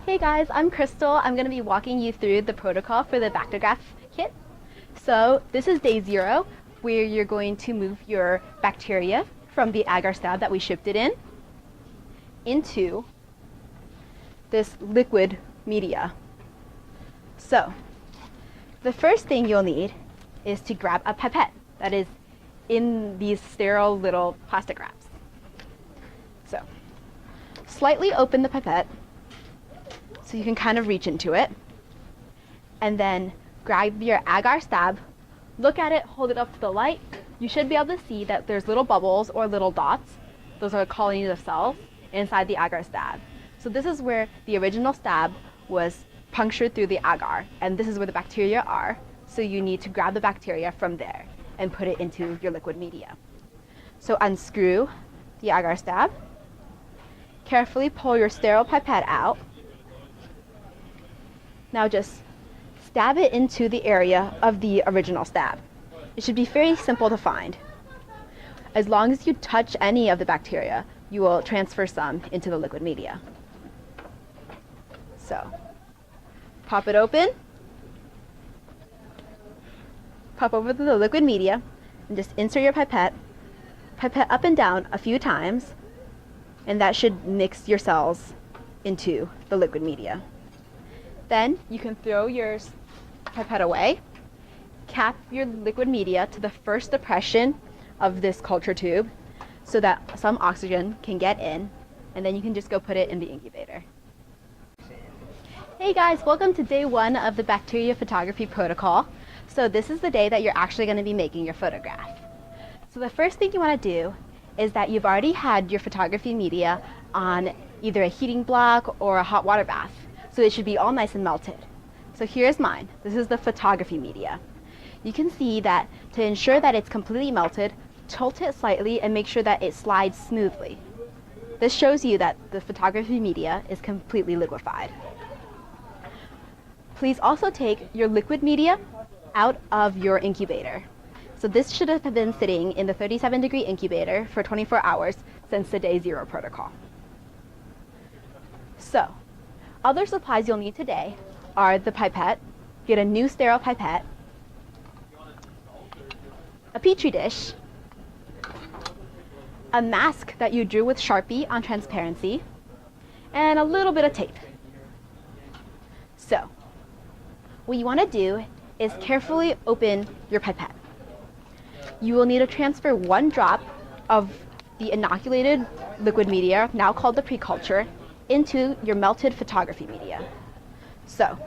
Hey guys, I'm Crystal. I'm going to be walking you through the protocol for the Bactograph kit. So this is day 0, where you're going to move your bacteria from the agar stab that we shipped it in into this liquid media. So the first thing you'll need is to grab a pipette that is in these sterile little plastic wraps. So slightly open the pipette so you can kind of reach into it, and then grab your agar stab, look at it, hold it up to the light. You should be able to see that there's little bubbles or little dots. Those are colonies of cells inside the agar stab. So this is where the original stab was punctured through the agar, and this is where the bacteria are. So you need to grab the bacteria from there and put it into your liquid media. So unscrew the agar stab, carefully pull your sterile pipette out. Now just stab it into the area of the original stab. It should be very simple to find. As long as you touch any of the bacteria, you will transfer some into the liquid media. So, pop it open, pop over to the liquid media, and just insert your pipette up and down a few times, and that should mix your cells into the liquid media. Then you can throw your pipette away, cap your liquid media to the first depression of this culture tube so that some oxygen can get in, and then you can just go put it in the incubator. Hey guys, welcome to day 1 of the bacteria photography protocol. So this is the day that you're actually going to be making your photograph. So the first thing you want to do is that you've already had your photography media on either a heating block or a hot water bath. So it should be all nice and melted. So here's mine. This is the photography media. You can see that to ensure that it's completely melted, tilt it slightly and make sure that it slides smoothly. This shows you that the photography media is completely liquefied. Please also take your liquid media out of your incubator. So this should have been sitting in the 37-degree incubator for 24 hours since the day 0 protocol. So, other supplies you'll need today are the pipette, get a new sterile pipette, a petri dish, a mask that you drew with Sharpie on transparency, and a little bit of tape. So, what you want to do is carefully open your pipette. You will need to transfer 1 drop of the inoculated liquid media, now called the pre-culture, into your melted photography media. So,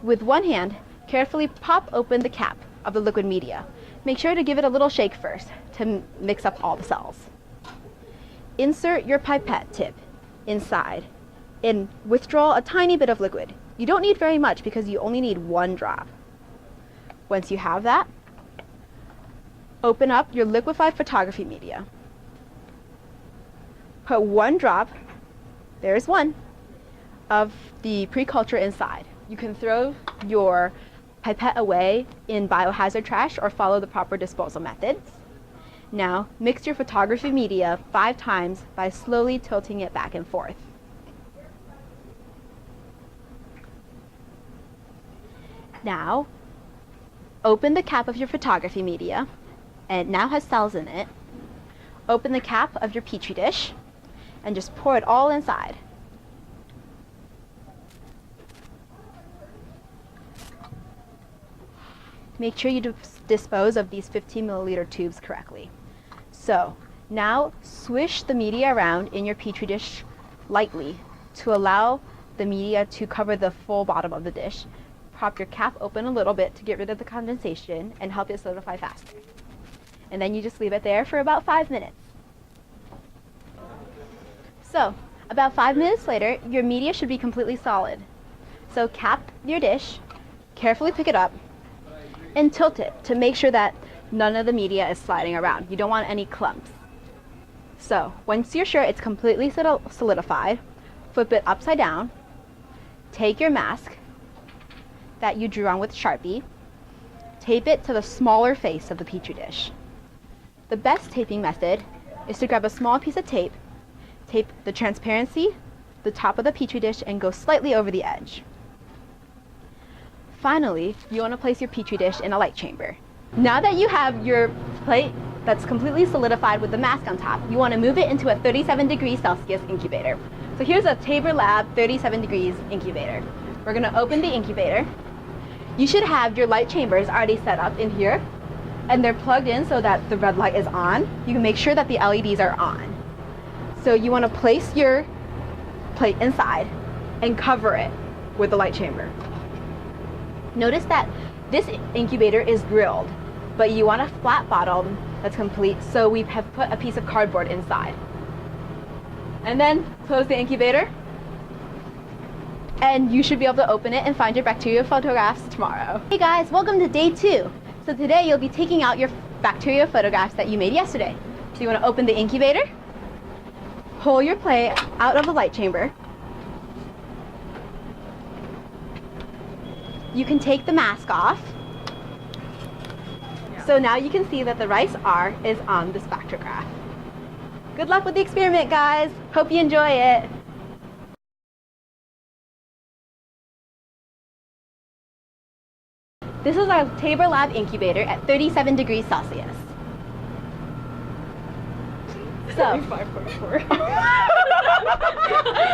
with one hand, carefully pop open the cap of the liquid media. Make sure to give it a little shake first to mix up all the cells. Insert your pipette tip inside and withdraw a tiny bit of liquid. You don't need very much because you only need 1 drop. Once you have that, open up your liquefied photography media. Put 1 drop, there's 1, of the pre-culture inside. You can throw your pipette away in biohazard trash or follow the proper disposal methods. Now, mix your photography media 5 times by slowly tilting it back and forth. Now, open the cap of your photography media, and it now has cells in it. Open the cap of your petri dish, and just pour it all inside. Make sure you dispose of these 15 milliliter tubes correctly. So now swish the media around in your petri dish lightly to allow the media to cover the full bottom of the dish. Prop your cap open a little bit to get rid of the condensation and help it solidify faster. And then you just leave it there for about 5 minutes. So, about 5 minutes later, your media should be completely solid. So cap your dish, carefully pick it up, and tilt it to make sure that none of the media is sliding around. You don't want any clumps. So once you're sure it's completely solidified, flip it upside down, take your mask that you drew on with Sharpie, tape it to the smaller face of the petri dish. The best taping method is to grab a small piece of tape, tape the transparency, the top of the petri dish and go slightly over the edge. Finally, you want to place your petri dish in a light chamber. Now that you have your plate that's completely solidified with the mask on top, you want to move it into a 37 degrees Celsius incubator. So here's a Tabor Lab 37 degrees incubator. We're going to open the incubator. You should have your light chambers already set up in here, and they're plugged in so that the red light is on. You can make sure that the LEDs are on. So you want to place your plate inside and cover it with the light chamber. Notice that this incubator is grilled, but you want a flat bottom that's complete, so we have put a piece of cardboard inside. And then close the incubator, and you should be able to open it and find your bacterial photographs tomorrow. Hey guys, welcome to day 2. So today you'll be taking out your bacterial photographs that you made yesterday. So you want to open the incubator, pull your plate out of the light chamber. You can take the mask off. So now you can see that the rice R is on this Bactograph. Good luck with the experiment, guys. Hope you enjoy it. This is our Tabor Lab incubator at 37 degrees Celsius. So 5.4.